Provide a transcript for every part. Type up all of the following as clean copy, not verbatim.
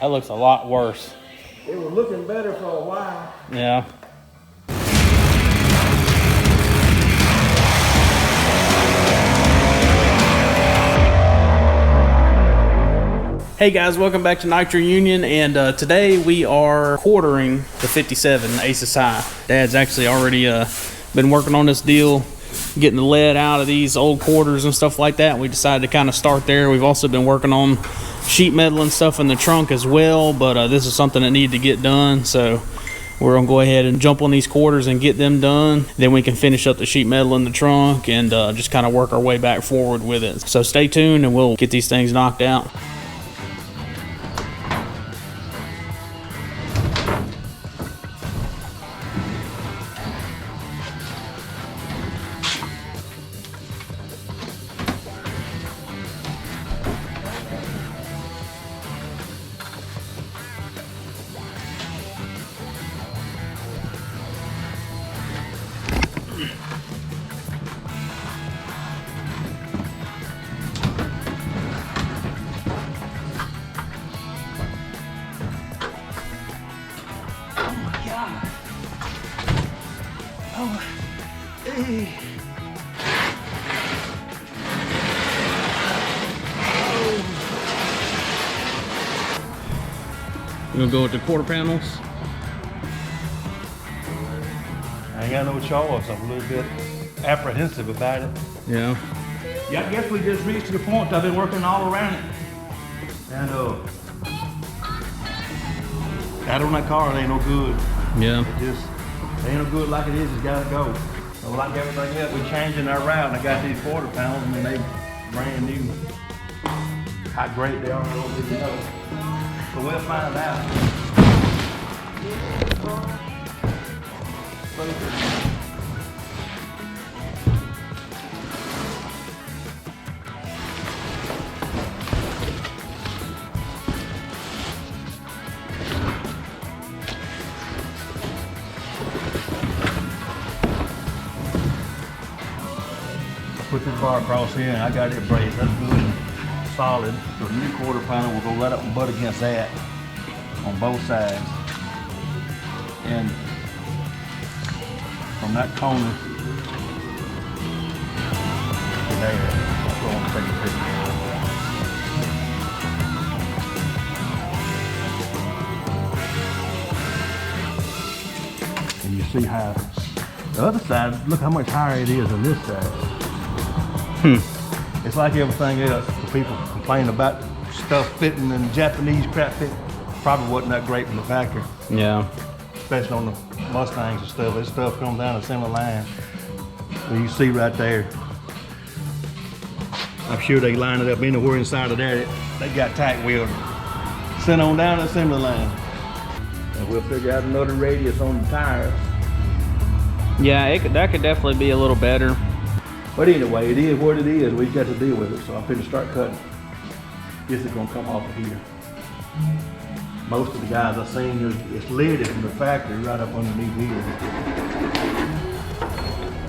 That looks a lot worse. It was looking better for a while. Yeah. Hey guys, welcome back to Nitro Union, and today we are quartering the 57 Aces High. Dad's actually already been working on this deal, getting the lead out of these old quarters and stuff like that. We decided to kind of start there. We've also been working on sheet metal and stuff in the trunk as well, but this is something that needed to get done, so we're gonna go ahead and jump on these quarters and get them done. Then we can finish up the sheet metal in the trunk and just kind of work our way back forward with it. So stay tuned and we'll get these things knocked out. You gonna go with the quarter panels? I ain't got no choice. I'm a little bit apprehensive about it. Yeah. Yeah, I guess we just reached the point. I've been working all around it. And that on that car, it ain't no good. Yeah. It ain't no good like it is. It's gotta go. So like everything else, we're changing our route. And I got these quarter panels. I mean, they brand new. How great they are, I don't really know. So we'll find out. Put this bar across here and I got it braced. That's good and solid. So the new quarter panel will go right up and butt against that on both sides. And from that corner to there, that's what I want to take a picture. And you see how the other side, look how much higher it is than this side. It's like everything else. The people complain about stuff fitting and Japanese crap fit. Probably wasn't that great from the factory. Yeah. Especially on the Mustangs and stuff. This stuff comes down a similar line. So you see right there. I'm sure they line it up anywhere inside of there. They got tack wheeled. Sent on down the assembly line. And we'll figure out another radius on the tires. Yeah, that could definitely be a little better. But anyway, it is what it is. We got to deal with it. So I'm finna start cutting. This is gonna come off of here. Most of the guys I've seen, it's lidded from the factory right up underneath here.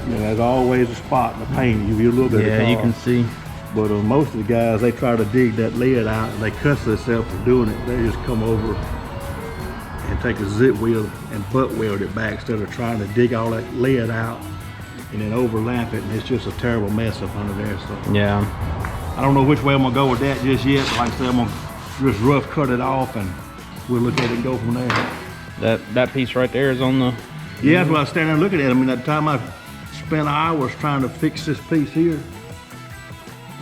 And there's always a spot in the paint. You view a little bit of the car. You can see. But most of the guys, they try to dig that lid out and they cuss themselves for doing it. They just come over and take a zip wheel and butt weld it back instead of trying to dig all that lid out and then overlap it, and it's just a terrible mess up under there. So yeah, I don't know which way I'm gonna go with that just yet, but like I said, I'm gonna just rough cut it off and we'll look at it and go from there. That piece right there is on the... Yeah, that's what I was standing there looking at. I mean, that time I spent hours trying to fix this piece here,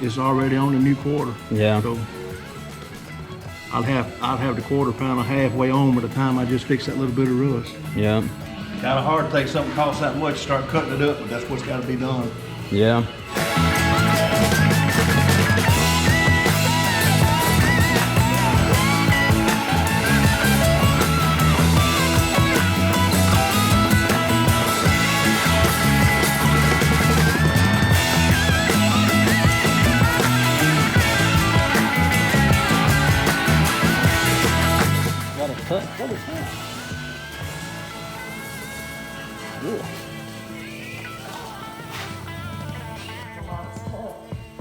it's already on the new quarter. Yeah. So I'll have the quarter panel halfway on by the time I just fix that little bit of rust. Yeah. Kind of hard to take something costs that much, start cutting it up, but that's what's got to be done. Yeah. What is that?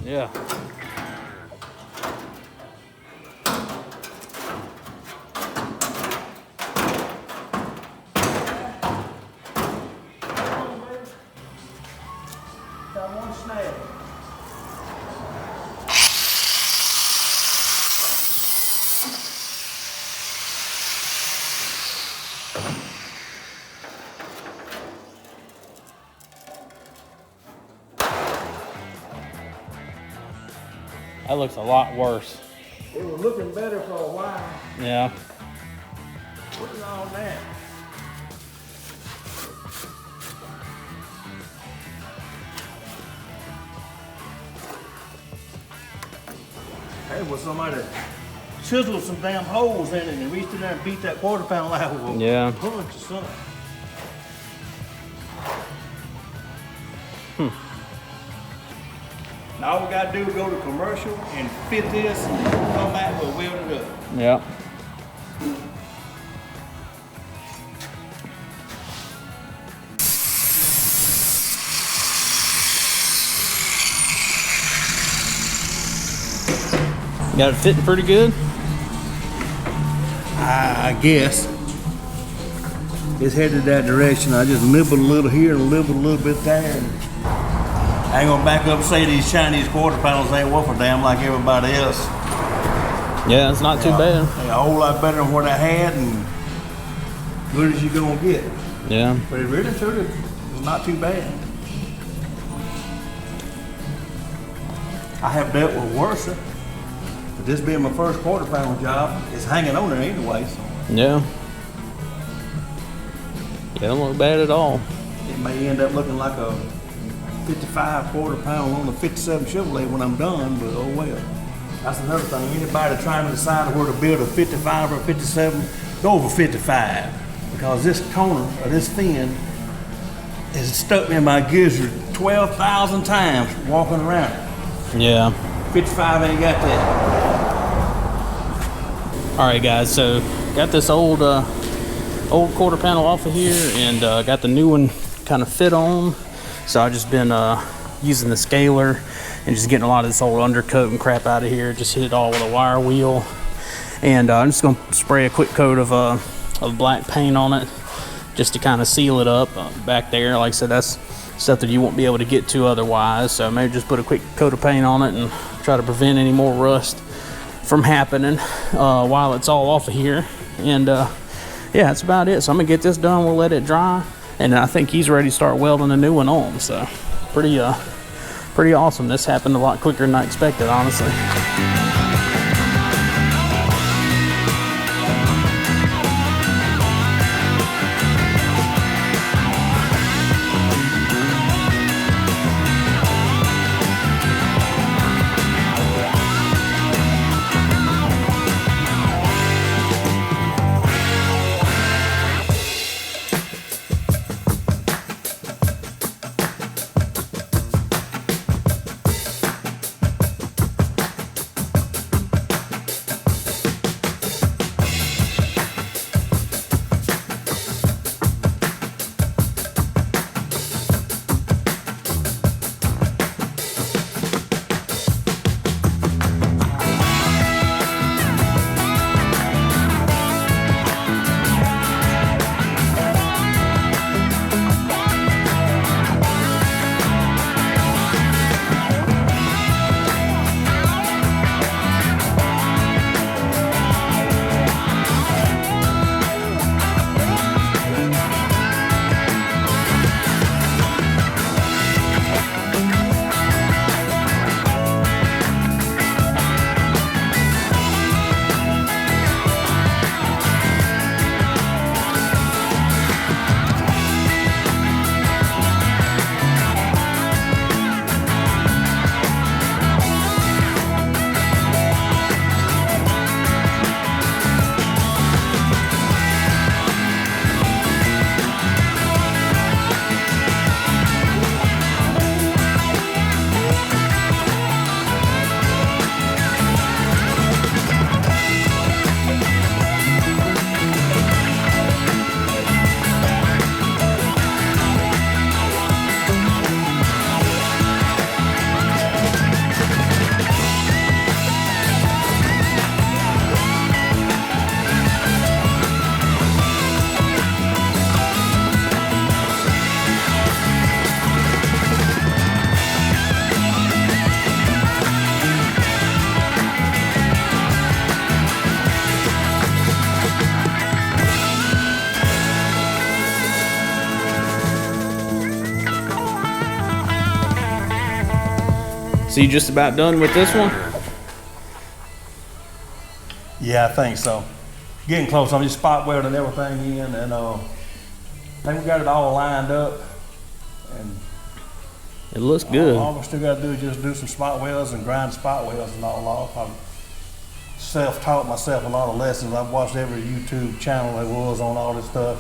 Yeah. Got one snag. That looks a lot worse. It was looking better for a while. Yeah. What is all that? Hey, was somebody chiseled some damn holes in it and reached in there and beat that quarter-pound out with a Yeah. punch or something. Now all we gotta do is go to commercial and fit this, come back, we'll weld it up. Yeah. Got it fitting pretty good? I guess. It's headed that direction. I just nibbled a little here and nibbled a little bit there. And I ain't gonna back up and say these Chinese quarter pounders ain't worth a damn like everybody else. Yeah, it's not too bad. They're a whole lot better than what I had and good as you gonna get. Yeah. But it really truly is not too bad. I have dealt with worse. But this being my first quarter pound job, it's hanging on there anyway. So Yeah. Yeah, don't look bad at all. it may end up looking like a 55 quarter pound on the 57 Chevrolet when I'm done, but oh well. That's another thing. Anybody trying to decide where to build a 55 or 57, go over 55. Because this corner or this fin has stuck me in my gizzard 12,000 times walking around it. Yeah. 55 ain't got that. All right, guys. So got this old quarter panel off of here, and got the new one kind of fit on. So I've just been using the scaler and just getting a lot of this old undercoat and crap out of here. Just hit it all with a wire wheel, and I'm just gonna spray a quick coat of black paint on it, just to kind of seal it up back there. Like I said, that's stuff that you won't be able to get to otherwise. So maybe just put a quick coat of paint on it and try to prevent any more rust from happening while it's all off of here. And yeah, that's about it. So I'm gonna get this done. We'll let it dry, and I think he's ready to start welding a new one on. So pretty awesome. This happened a lot quicker than I expected, honestly. So you just about done with this one? Yeah, I think so. Getting close. I'm just spot welding everything in, and I think we got it all lined up. And It looks good. all we still got to do is just do some spot welds and grind spot welds and all off. I've self-taught myself a lot of lessons. I've watched every YouTube channel there was on all this stuff.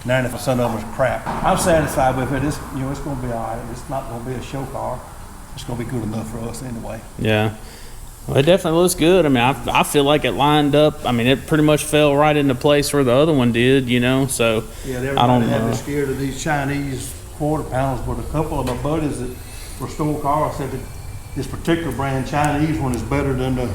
90% of them is crap. I'm satisfied with it. It's, you know, it's going to be all right. It's not going to be a show car. It's going to be good enough for us anyway. Yeah. Well, it definitely looks good. I mean, I feel like it lined up. I mean, it pretty much fell right into place where the other one did, you know, so Yeah, I don't everybody had know. been scared of these Chinese quarter panels, but a couple of my buddies that restore cars said that this particular brand Chinese one is better than the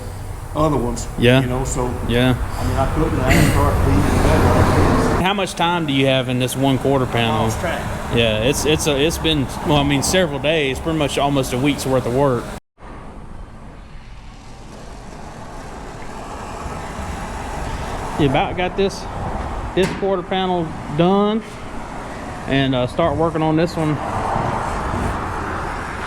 other ones. Yeah. You know, so Yeah. I mean, I couldn't ask for it to be even better. How much time do you have in this one quarter panel? Lost track. Yeah, it's been, well, I mean, several days, pretty much almost a week's worth of work. You about got this quarter panel done, and start working on this one.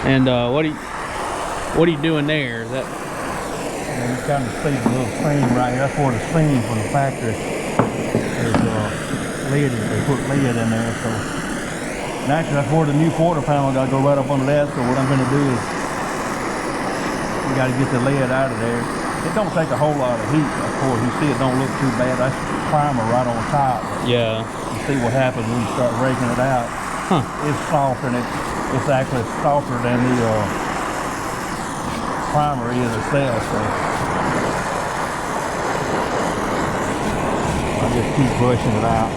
And what are you doing there? Is that? And you kind of see the little seam right here. That's where the seam from the factory is lead. They put lead in there. So naturally, that's where the new quarter panel got to go right up under that. So what I'm going to do is we got to get the lead out of there. It don't take a whole lot of heat, of course. You see it don't look too bad. That's primer right on top. Yeah. You see what happens when you start raking it out. Huh. It's soft, and it's actually softer than the primer is itself. So I just keep brushing it out.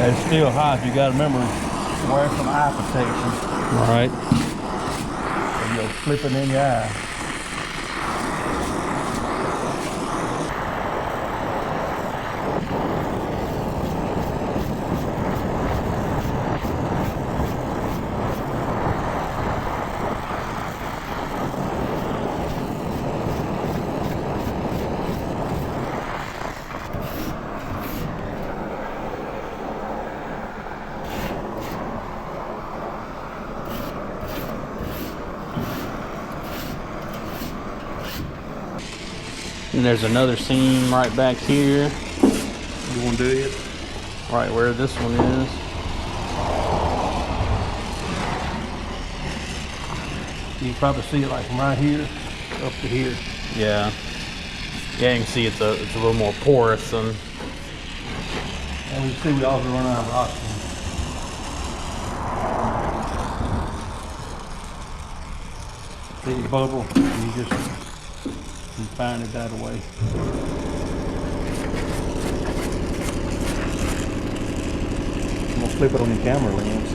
It's still hot. You got to remember, wear some eye protection. All right. So you'll slip it in your eye. And there's another seam right back here, You want to do it? right where this one is. You can probably see it like from right here up to here. Yeah. Yeah, you can see it's a little more porous than. And we see we also run out of oxygen. See the bubble, and you just confine it that way. I'm gonna flip it on your camera lens.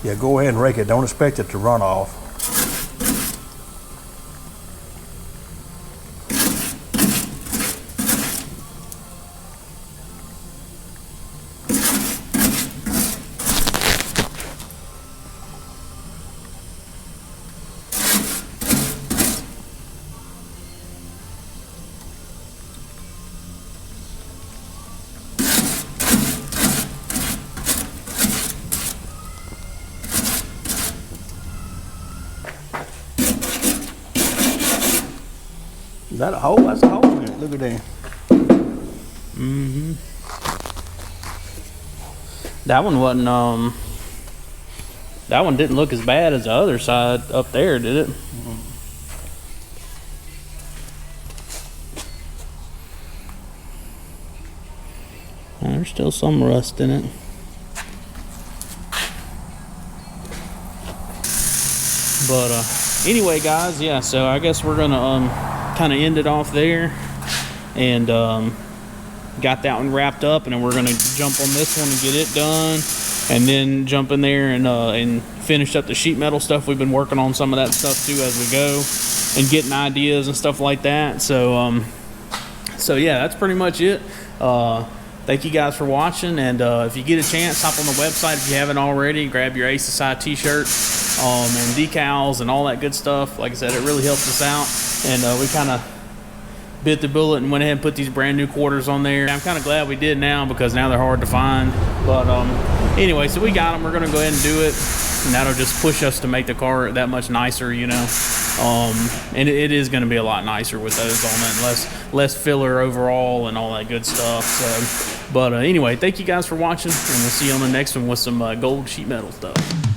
Yeah, go ahead and rake it. Don't expect it to run off. Is that a hole? That's a hole in it. Look at that. Mm-hmm. That one wasn't, that one didn't look as bad as the other side up there, did it? Mm-hmm. There's still some rust in it. But anyway, guys, yeah, so I guess we're gonna kind of end it off there, and got that one wrapped up, and then we're gonna jump on this one and get it done, and then jump in there and finish up the sheet metal stuff. We've been working on some of that stuff too as we go, and getting ideas and stuff like that. So So yeah, that's pretty much it. Thank you guys for watching, and if you get a chance, hop on the website if you haven't already. Grab your Ace Aside t-shirt and decals and all that good stuff. Like I said, it really helps us out, and we kind of bit the bullet and went ahead and put these brand new quarters on there. I'm kind of glad we did now, because now they're hard to find. But anyway, so we got them. We're gonna go ahead and do it, and that'll just push us to make the car that much nicer, you know. And it is going to be a lot nicer with those on it, and less filler overall and all that good stuff. So, but anyway, thank you guys for watching, and we'll see you on the next one with some gold sheet metal stuff.